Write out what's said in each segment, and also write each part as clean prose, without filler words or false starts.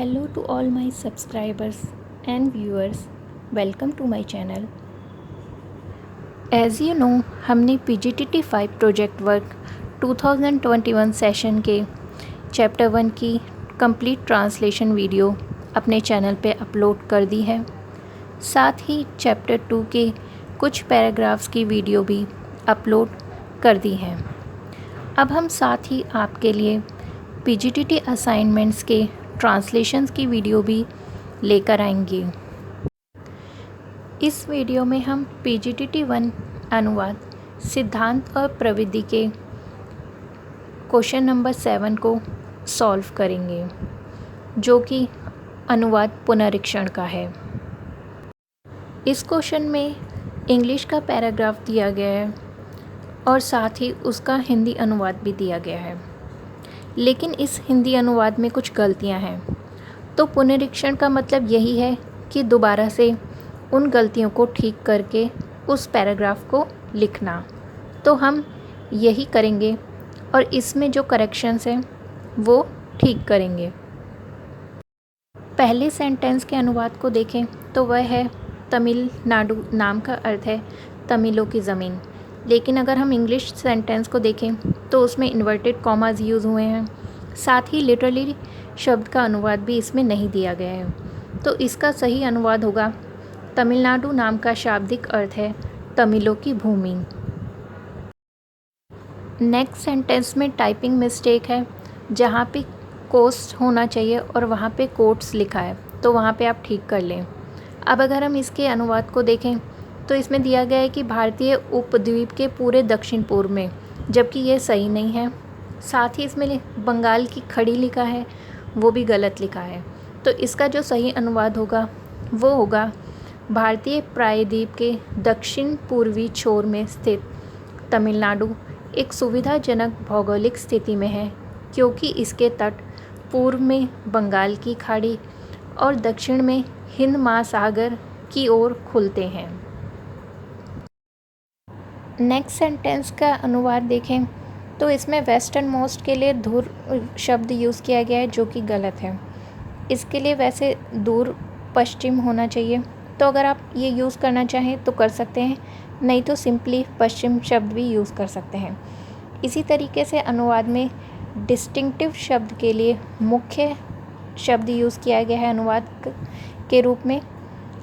Hello to all my subscribers and viewers. Welcome to my channel. As you know, हमने PGTT 5 project work 2021 session के chapter 1 की complete translation video अपने channel पे upload कर दी है। साथ ही चैप्टर 2 के कुछ पैराग्राफ्स की वीडियो भी अपलोड कर दी है। अब हम साथ ही आपके लिए PGTT असाइनमेंट्स के ट्रांसलेशंस की वीडियो भी लेकर आएंगे। इस वीडियो में हम PGTT 1 अनुवाद सिद्धांत और प्रविधि के क्वेश्चन नंबर 7 को सॉल्व करेंगे, जो कि अनुवाद पुनरीक्षण का है। इस क्वेश्चन में इंग्लिश का पैराग्राफ दिया गया है और साथ ही उसका हिंदी अनुवाद भी दिया गया है, लेकिन इस हिंदी अनुवाद में कुछ गलतियां हैं। तो पुनरीक्षण का मतलब यही है कि दोबारा से उन गलतियों को ठीक करके उस पैराग्राफ को लिखना। तो हम यही करेंगे और इसमें जो करेक्शंस हैं वो ठीक करेंगे। पहले सेंटेंस के अनुवाद को देखें तो वह है तमिलनाडु नाम का अर्थ है तमिलों की ज़मीन। लेकिन अगर हम इंग्लिश सेंटेंस को देखें तो उसमें इन्वर्टेड कॉमास यूज़ हुए हैं। साथ ही लिटरली शब्द का अनुवाद भी इसमें नहीं दिया गया है। तो इसका सही अनुवाद होगा तमिलनाडु नाम का शाब्दिक अर्थ है तमिलों की भूमि। नेक्स्ट सेंटेंस में टाइपिंग मिस्टेक है, जहाँ पे कोस्ट होना चाहिए और वहाँ पे कोट्स लिखा है, तो वहाँ पे आप ठीक कर लें। अब अगर हम इसके अनुवाद को देखें तो इसमें दिया गया है कि भारतीय उपद्वीप के पूरे दक्षिण पूर्व में, जबकि ये सही नहीं है। साथ ही इसमें बंगाल की खाड़ी लिखा है, वो भी गलत लिखा है। तो इसका जो सही अनुवाद होगा वो होगा भारतीय प्रायद्वीप के दक्षिण पूर्वी छोर में स्थित तमिलनाडु एक सुविधाजनक भौगोलिक स्थिति में है, क्योंकि इसके तट पूर्व में बंगाल की खाड़ी और दक्षिण में हिंद महासागर की ओर खुलते हैं। नेक्स्ट सेंटेंस का अनुवाद देखें तो इसमें वेस्टर्न मोस्ट के लिए दूर शब्द यूज़ किया गया है, जो कि गलत है। इसके लिए वैसे दूर पश्चिम होना चाहिए। तो अगर आप ये यूज़ करना चाहें तो कर सकते हैं, नहीं तो सिंपली पश्चिम शब्द भी यूज़ कर सकते हैं। इसी तरीके से अनुवाद में डिस्टिंक्टिव शब्द के लिए मुख्य शब्द यूज़ किया गया है अनुवाद के रूप में।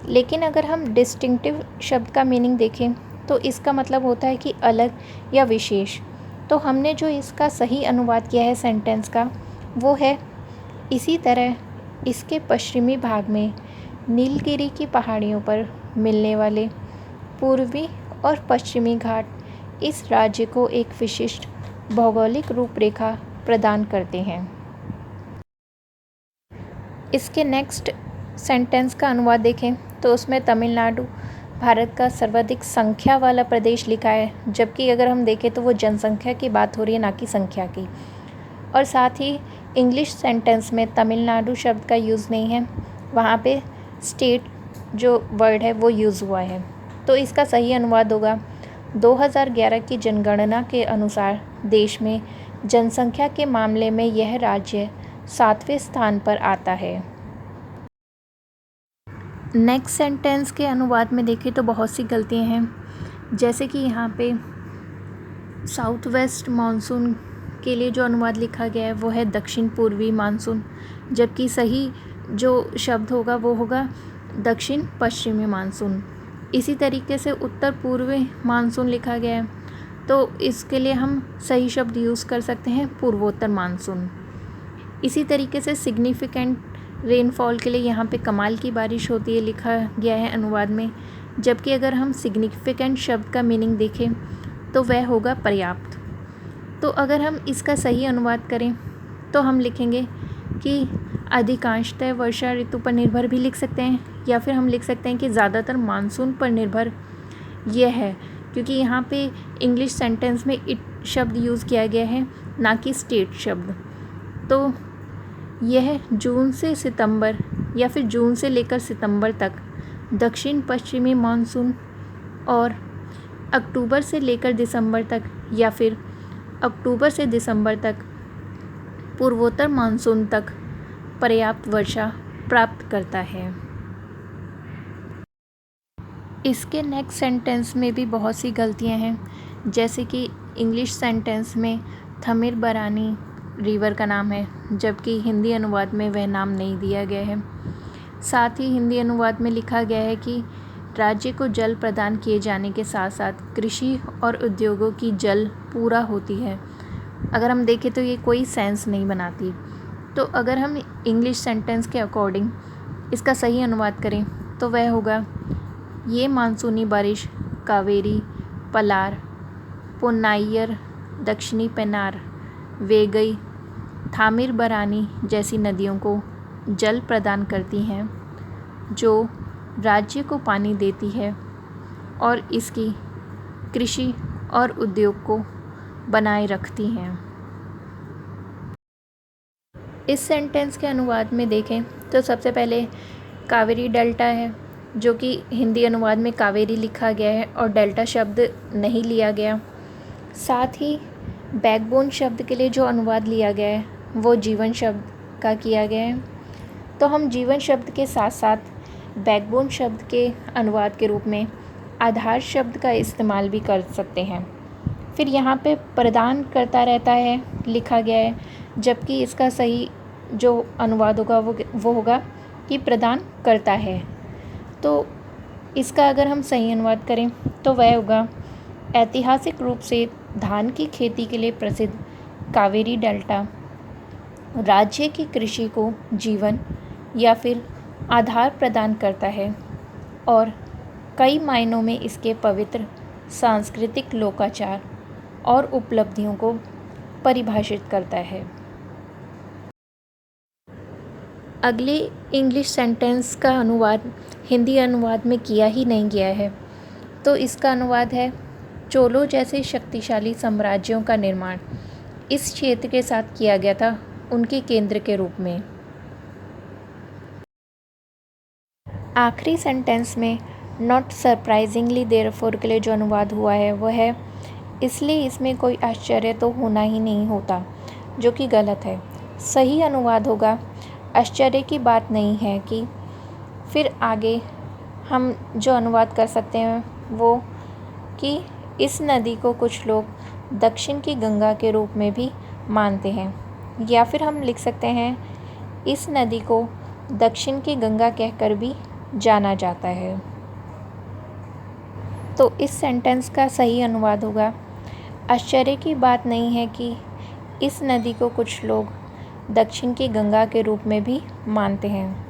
लेकिन अगर हम डिस्टिंक्टिव शब्द का मीनिंग देखें तो इसका मतलब होता है कि अलग या विशेष। तो हमने जो इसका सही अनुवाद किया है सेंटेंस का वो है, इसी तरह इसके पश्चिमी भाग में नीलगिरी की पहाड़ियों पर मिलने वाले पूर्वी और पश्चिमी घाट इस राज्य को एक विशिष्ट भौगोलिक रूपरेखा प्रदान करते हैं। इसके नेक्स्ट सेंटेंस का अनुवाद देखें तो उसमें तमिलनाडु भारत का सर्वाधिक संख्या वाला प्रदेश लिखा है, जबकि अगर हम देखें तो वो जनसंख्या की बात हो रही है, ना कि संख्या की। और साथ ही इंग्लिश सेंटेंस में तमिलनाडु शब्द का यूज़ नहीं है, वहाँ पे स्टेट जो वर्ड है वो यूज़ हुआ है। तो इसका सही अनुवाद होगा 2011 की जनगणना के अनुसार देश में जनसंख्या के मामले में यह राज्य 7वें स्थान पर आता है। नेक्स्ट सेंटेंस के अनुवाद में देखें तो बहुत सी गलतियां हैं, जैसे कि यहाँ पे साउथ वेस्ट मानसून के लिए जो अनुवाद लिखा गया है वो है दक्षिण पूर्वी मानसून, जबकि सही जो शब्द होगा वो होगा दक्षिण पश्चिमी मानसून। इसी तरीके से उत्तर पूर्वी मानसून लिखा गया है, तो इसके लिए हम सही शब्द यूज़ कर सकते हैं पूर्वोत्तर मानसून। इसी तरीके से सिग्निफिकेंट रेनफॉल के लिए यहाँ पे कमाल की बारिश होती है लिखा गया है अनुवाद में, जबकि अगर हम सिग्निफिकेंट शब्द का मीनिंग देखें तो वह होगा पर्याप्त। तो अगर हम इसका सही अनुवाद करें तो हम लिखेंगे कि अधिकांशतः वर्षा ऋतु पर निर्भर भी लिख सकते हैं, या फिर हम लिख सकते हैं कि ज़्यादातर मानसून पर निर्भर यह है, क्योंकि यहाँ पे इंग्लिश सेंटेंस में इट शब्द यूज़ किया गया है, ना कि स्टेट शब्द। तो यह जून से सितंबर या फिर जून से लेकर सितंबर तक दक्षिण पश्चिमी मानसून और अक्टूबर से लेकर दिसंबर तक या फिर अक्टूबर से दिसंबर तक पूर्वोत्तर मानसून तक पर्याप्त वर्षा प्राप्त करता है। इसके नेक्स्ट सेंटेंस में भी बहुत सी गलतियां हैं, जैसे कि इंग्लिश सेंटेंस में थमिरबरानी रिवर का नाम है, जबकि हिंदी अनुवाद में वह नाम नहीं दिया गया है। साथ ही हिंदी अनुवाद में लिखा गया है कि राज्य को जल प्रदान किए जाने के साथ साथ कृषि और उद्योगों की जल पूरा होती है। अगर हम देखें तो ये कोई सेंस नहीं बनाती। तो अगर हम इंग्लिश सेंटेंस के अकॉर्डिंग इसका सही अनुवाद करें तो वह होगा, ये मानसूनी बारिश कावेरी, पलार, पोन्नाइयर, दक्षिणी पेन्नार, वेगई, थामिरबरानी जैसी नदियों को जल प्रदान करती हैं, जो राज्य को पानी देती है और इसकी कृषि और उद्योग को बनाए रखती हैं। इस सेंटेंस के अनुवाद में देखें तो सबसे पहले कावेरी डेल्टा है, जो कि हिंदी अनुवाद में कावेरी लिखा गया है और डेल्टा शब्द नहीं लिया गया। साथ ही बैकबोन शब्द के लिए जो अनुवाद लिया गया है वो जीवन शब्द का किया गया है। तो हम जीवन शब्द के साथ साथ बैकबोन शब्द के अनुवाद के रूप में आधार शब्द का इस्तेमाल भी कर सकते हैं। फिर यहाँ पे प्रदान करता रहता है लिखा गया है, जबकि इसका सही जो अनुवाद होगा वो होगा कि प्रदान करता है। तो इसका अगर हम सही अनुवाद करें तो वह होगा, ऐतिहासिक रूप से धान की खेती के लिए प्रसिद्ध कावेरी डेल्टा राज्य की कृषि को जीवन या फिर आधार प्रदान करता है और कई मायनों में इसके पवित्र सांस्कृतिक लोकाचार और उपलब्धियों को परिभाषित करता है। अगले इंग्लिश सेंटेंस का अनुवाद हिंदी अनुवाद में किया ही नहीं गया है। तो इसका अनुवाद है, चोलों जैसे शक्तिशाली साम्राज्यों का निर्माण इस क्षेत्र के साथ किया गया था उनके केंद्र के रूप में। आखिरी सेंटेंस में नॉट सरप्राइजिंगली देयरफॉर के लिए जो अनुवाद हुआ है वह है, इसलिए इसमें कोई आश्चर्य तो होना ही नहीं होता, जो कि गलत है। सही अनुवाद होगा, आश्चर्य की बात नहीं है कि। फिर आगे हम जो अनुवाद कर सकते हैं वो कि इस नदी को कुछ लोग दक्षिण की गंगा के रूप में भी मानते हैं, या फिर हम लिख सकते हैं इस नदी को दक्षिण की गंगा कहकर भी जाना जाता है। तो इस सेंटेंस का सही अनुवाद होगा, आश्चर्य की बात नहीं है कि इस नदी को कुछ लोग दक्षिण की गंगा के रूप में भी मानते हैं।